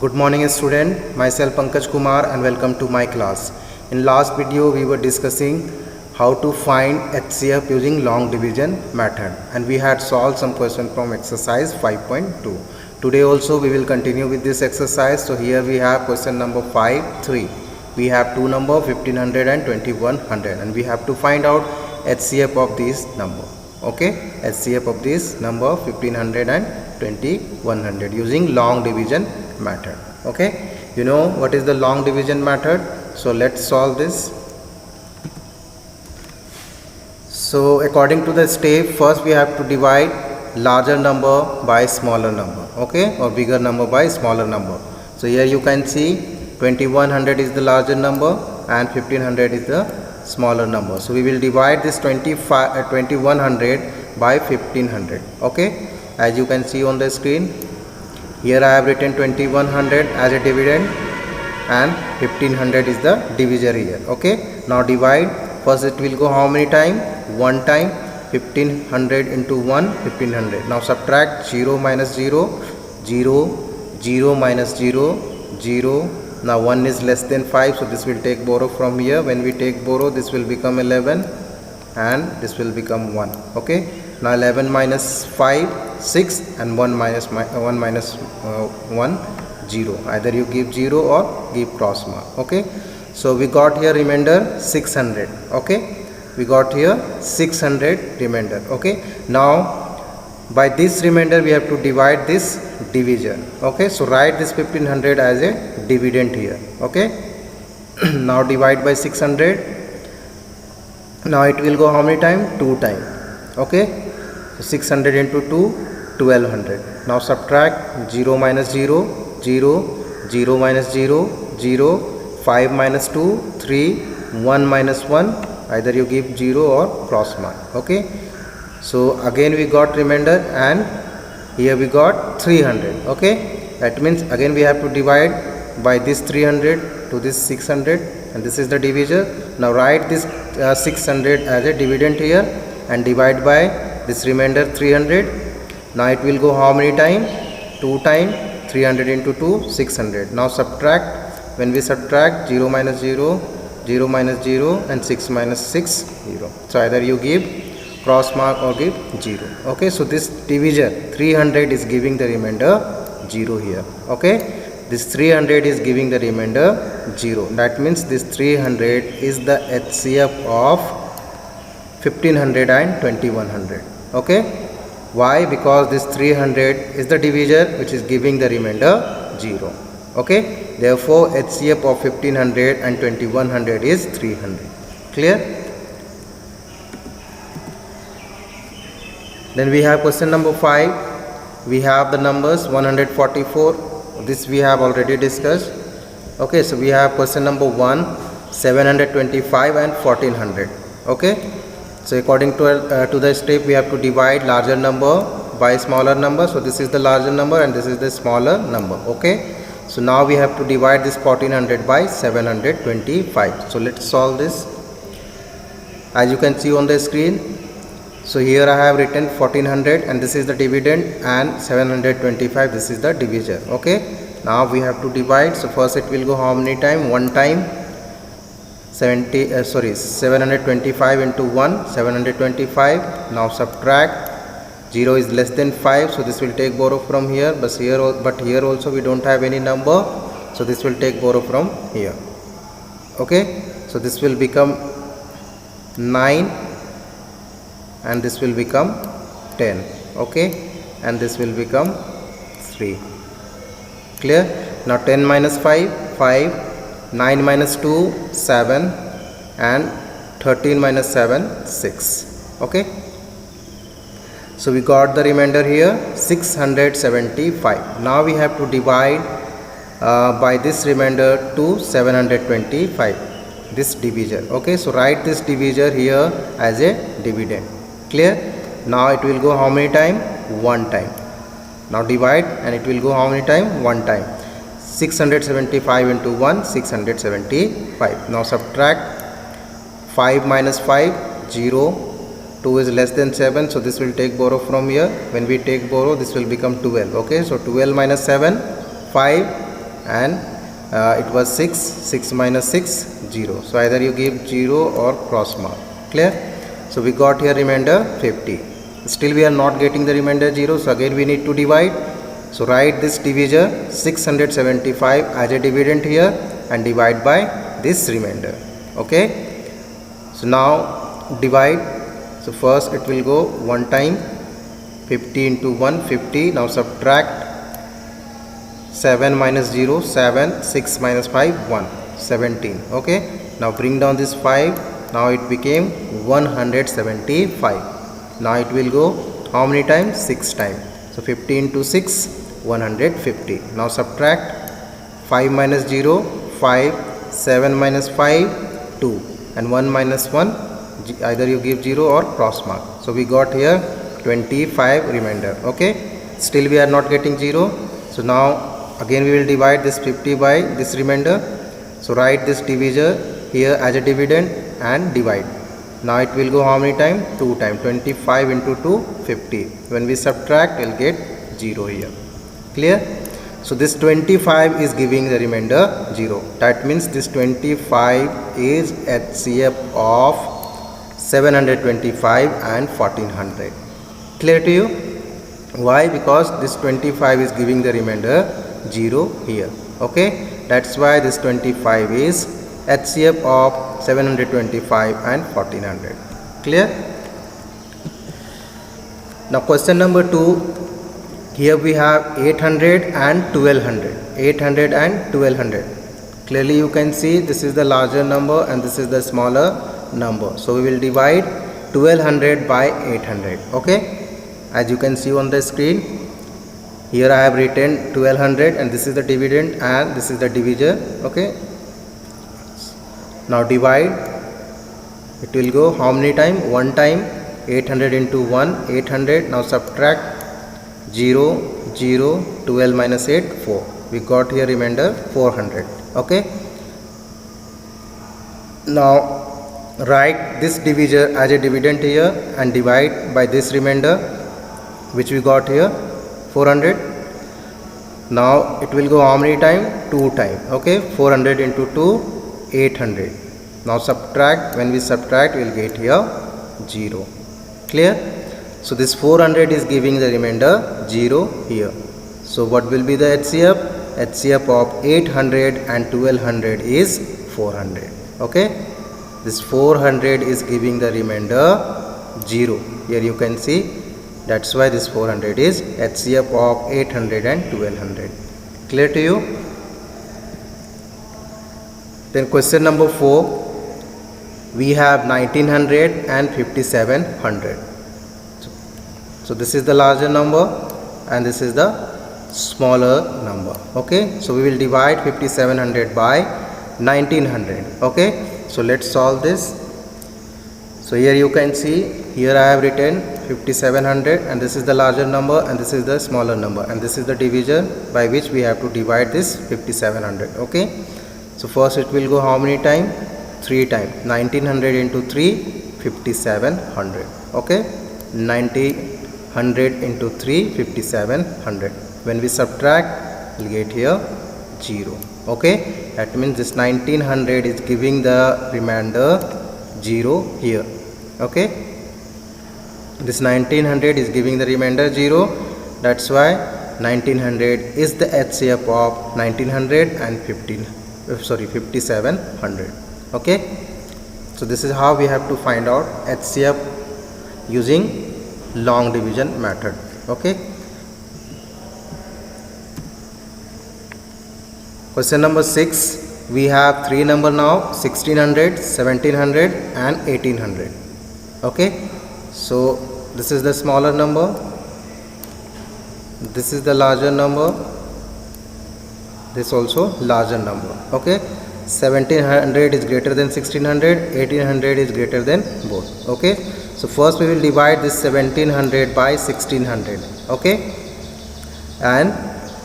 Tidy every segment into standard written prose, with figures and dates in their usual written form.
Good morning student, myself Pankaj Kumar and welcome to my class. In last video we were discussing how to find HCF using long division method and we had solved some question from exercise 5.2. Today also we will continue with this exercise. So here we have question number 5.3. We have two number 1500 and 2100 and we have to find out HCF of this number. Okay, HCF of this number 1500 and 2100 using long division method. Okay, you know what is the long division method, so let's solve this. So according to the step, first we have to divide larger number by smaller number, okay, or bigger number by smaller number. So here you can see 2100 is the larger number and 1500 is the smaller number. So we will divide this 2100 by 1500. Okay, as you can see on the screen, here I have written 2100 as a dividend and 1500 is the divisor here. Okay, now divide. First it will go how many time? One time. 1500 into 1, 1500. Now subtract 0 minus 0, 0, 0 minus 0, 0. Now 1 is less than 5, so this will take borrow from here. When we take borrow, this will become 11 and this will become 1. Okay, now 11 minus 5, 6 and 1 minus 1, 0. Either you give 0 or give cross mark. Okay, so we got here remainder 600. Okay, we got here 600 remainder. Okay, now by this remainder we have to divide this divisor. Okay, so write this 1500 as a dividend here. Okay, now divide by 600. Now it will go how many time? 2 time. Okay, so 600 into 2, 1200. Now subtract 0 minus 0, 0, 0 minus 0, 0, 5 minus 2, 3, 1 minus 1. Either you give 0 or cross mark. Okay, so again we got remainder and here we got 300. Okay, that means again we have to divide by this 300 to this 600 and this is the divisor. Now write this 600 as a dividend here and divide by this remainder 300. Now it will go how many time? 2 time. 300 into 2, 600. Now subtract. When we subtract 0 minus 0, 0 minus 0 and 6 minus 6, 0. So either you give cross mark or give 0. Okay, so this divisor 300 is giving the remainder 0 here. Okay, this 300 is giving the remainder 0. That means this 300 is the HCF of 1500 and 2100. Okay, why? Because this 300 is the divisor which is giving the remainder 0. Okay, therefore HCF of 1500 and 2100 is 300. Clear? Then we have question number 5. We have the numbers 144. This we have already discussed. Okay, so we have question number 1, 725 and 1400. Okay, so according to the step, we have to divide larger number by smaller number. So this is the larger number and this is the smaller number. Okay, so now we have to divide this 1400 by 725. So let's solve this. As you can see on the screen, so here I have written 1400 and this is the dividend and 725 this is the divisor. Okay, now we have to divide. So first it will go how many time? One time. 725 into 1, 725. Now subtract. 0 is less than 5, so this will take borrow from here, but here also we don't have any number, so this will take borrow from here. Okay, so this will become 9 and this will become 10. Okay, and this will become 3. Clear? Now 10 minus 5, 5, 9 minus 2, 7 and 13 minus 7, 6. Okay, so we got the remainder here 675. Now we have to divide by this remainder to 725, this divisor. Okay, so write this divisor here as a dividend. Clear? Now it will go how many time? One time. Now divide and it will go how many time? One time. 675 into 1, 675. Now subtract 5 minus 5, 0. 2 is less than 7, so this will take borrow from here. When we take borrow, this will become 12. Okay, so 12 minus 7, 5, and it was 6, 6 minus 6, 0. So either you give 0 or cross mark. Clear? So we got here remainder 50. Still we are not getting the remainder 0, so again we need to divide. So write this divisor 675 as a dividend here and divide by this remainder. Okay, so now divide. So first it will go one time, 50 into 1, 50. Now subtract 7 minus 0, 7, 6 minus 5, 1, 17. Okay, now bring down this 5. Now it became 175. Now it will go how many times? 6 times. So 50 into 6, 150. Now subtract 5 minus 0, 5, 7 minus 5, 2, and 1 minus 1, either you give 0 or cross mark. So we got here 25 remainder. Okay, still we are not getting 0. So now again we will divide this 50 by this remainder. So write this divisor here as a dividend and divide. Now it will go how many times? 2 times. 25 into 2, 50. When we subtract, we will get 0 here. Clear? So this 25 is giving the remainder 0. That means this 25 is HCF of 725 and 1400. Clear to you? Why? Because this 25 is giving the remainder 0 here. Okay, that's why this 25 is HCF of 725 and 1400. Clear? Now question number 2. Here we have 800 and 1200. 800 and 1200. Clearly you can see this is the larger number and this is the smaller number. So we will divide 1200 by 800. Okay, as you can see on the screen, here I have written 1200 and this is the dividend and this is the divisor. Okay, now divide. It will go how many time? One time. 800 into 1, 800. Now subtract 0, 0, 12 minus 8, 4. We got here remainder 400. Okay, now write this divisor as a dividend here and divide by this remainder which we got here 400. Now it will go how many time? 2 time. Okay, 400 into 2, 800. Now subtract. When we subtract, we will get here 0. Clear? So this 400 is giving the remainder 0 here. So what will be the HCF? HCF of 800 and 1200 is 400. Okay, this 400 is giving the remainder 0. Here you can see, that's why this 400 is HCF of 800 and 1200. Clear to you? Then question number 4. We have 1900 and 5700. So this is the larger number and this is the smaller number. Okay, so we will divide 5700 by 1900. Okay, so let's solve this. So here you can see, here I have written 5700 and this is the larger number and this is the smaller number and this is the divisor by which we have to divide this 5700. Okay, so first it will go how many time? 3 times. 1900 into 3, 5700. Okay, 100 into 3, 5700. When we subtract, we'll get here 0. Okay, that means this 1900 is giving the remainder 0 here. Okay, this 1900 is giving the remainder 0. That's why 1900 is the HCF of 1900 and 5700. Okay, so this is how we have to find out HCF using long division method. Okay, question number 6. We have 3 number now, 1600, 1700 and 1800. Okay, so this is the smaller number, this is the larger number, this also larger number. Okay, 1700 is greater than 1600, 1800 is greater than both. Okay, so first we will divide this 1700 by 1600. Okay, and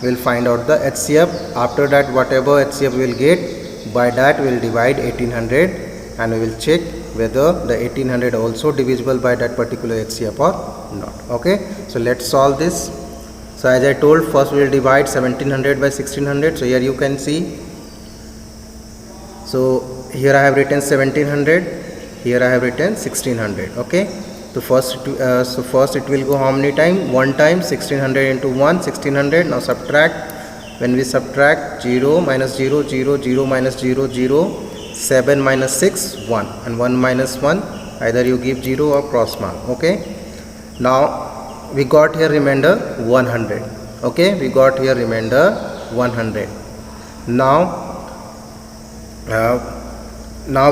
we will find out the HCF. After that, whatever HCF we will get, by that we will divide 1800 and we will check whether the 1800 also divisible by that particular HCF or not. Okay, so let's solve this. So as I told, first we will divide 1700 by 1600. So here you can see. So here I have written 1700. Here I have written 1600. Okay. So first it will go how many time? One time. 1600 into 1, 1600. Now subtract. When we subtract, 0 minus 0, 0, 0 minus 0, 0, 7 minus 6, 1, and 1 minus 1. Either you give 0 or cross mark. Okay. Now we got here remainder 100. Okay, we got here remainder 100. Now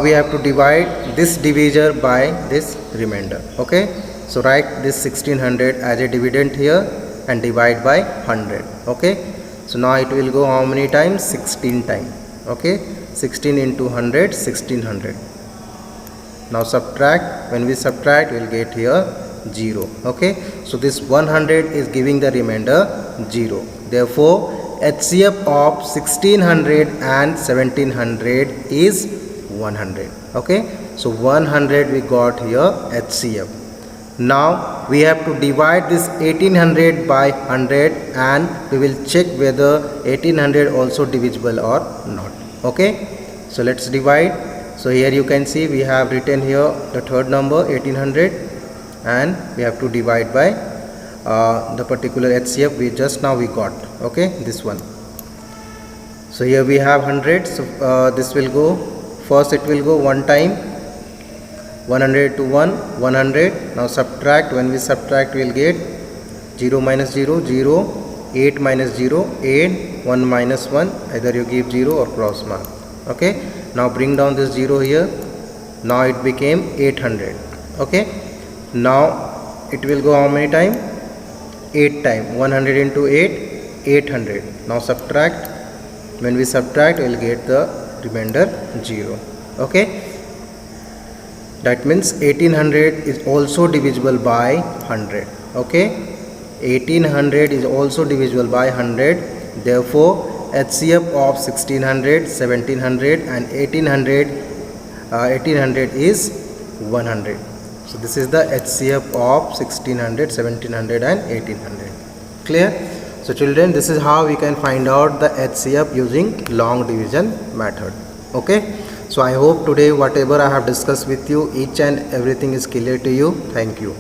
we have to divide this divisor by this remainder. Okay, so write this 1600 as a dividend here and divide by 100. Okay, so now it will go how many times? 16 times. Okay, 16 into 100, 1600. Now subtract. When we subtract, we will get here 0. Okay, so this 100 is giving the remainder 0. Therefore HCF of 1600 and 1700 is 100. Okay, so 100 we got here HCF. Now we have to divide this 1800 by 100 and we will check whether 1800 also divisible or not. Okay, so let's divide. So here you can see we have written here the third number 1800 and we have to divide by the particular HCF we just now we got. Okay, this one. So here we have 100. So this will go, first it will go one time, 100 to 1, 100. Now subtract. When we subtract, we will get 0 minus 0, 0, 8 minus 0, 8, 1 minus 1. Either you give 0 or cross mark. Okay, now bring down this 0 here. Now it became 800. Okay, now it will go how many time? 8 time. 100 into 8, 800. Now subtract. When we subtract, we will get the remainder 0. Okay, that means 1800 is also divisible by 100. Okay, 1800 is also divisible by 100. Therefore HCF of 1600, 1700 and 1800 is 100. So this is the HCF of 1600, 1700 and 1800. Clear? So children, this is how we can find out the HCF using long division method. Okay, so I hope today whatever I have discussed with you, each and everything is clear to you. Thank you.